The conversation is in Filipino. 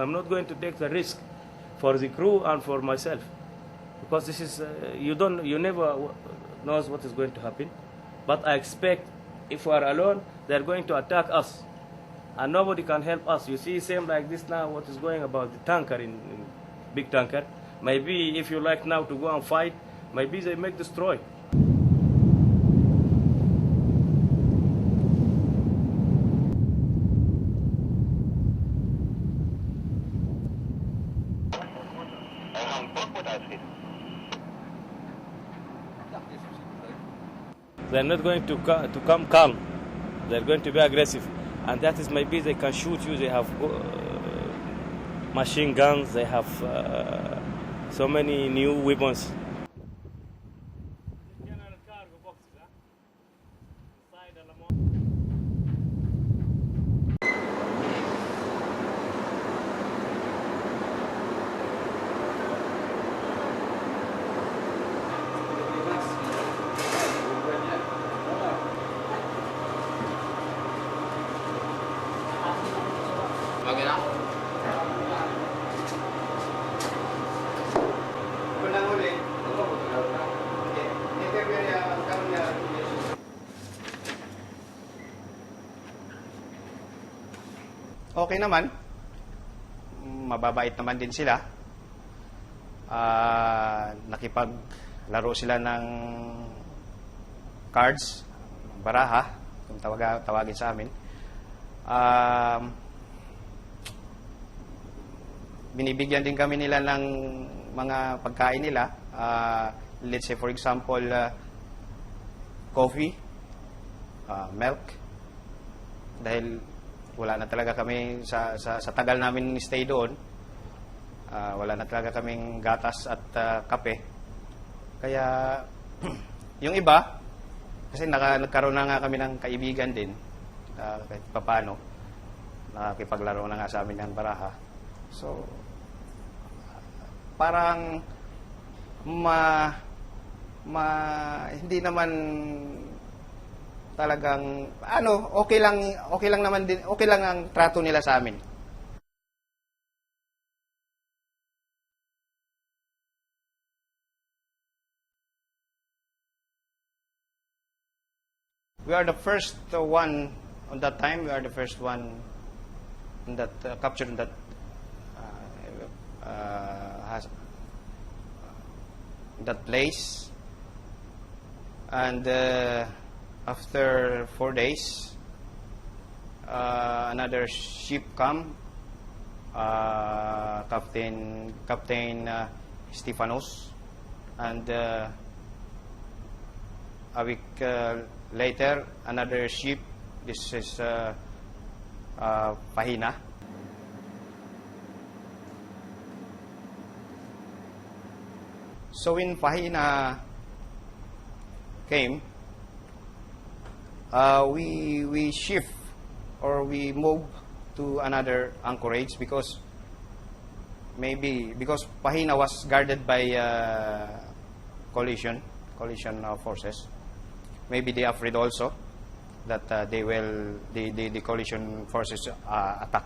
I'm not going to take the risk for the crew and for myself, because this is you never knows what is going to happen. But I expect if we are alone, they're going to attack us, and nobody can help us. You see, same like this now. What is going about the tanker in big tanker? Maybe if you like now to go and fight, maybe they make destroy. They're not going to come calm. They're going to be aggressive, and that is maybe they can shoot you. They have machine guns. They have so many new weapons. Okay naman. Mababait naman din sila. Nakipaglaro sila ng cards, baraha, kung tawagin sa amin. Binibigyan din kami nila ng mga pagkain nila. Let's say for example, coffee, milk. Dahil wala na talaga kami sa tagal namin stay doon. Wala na talaga kaming gatas at kape. Kaya yung iba, kasi nagkaroon na nga kami ng kaibigan din, kahit papaano, nakipaglaro na nga sa amin ng baraha. So, parang hindi naman talagang okay lang naman din, okay lang ang trato nila sa amin. We are the first one on that time. We are the first one that captured that has that place, and after 4 days, another ship come, Captain Stefanos, and a week later, another ship. This is Pahina. So when Pahina came, we shift or we move to another anchorage because Pahina was guarded by coalition forces. Maybe they are afraid also that the coalition forces attack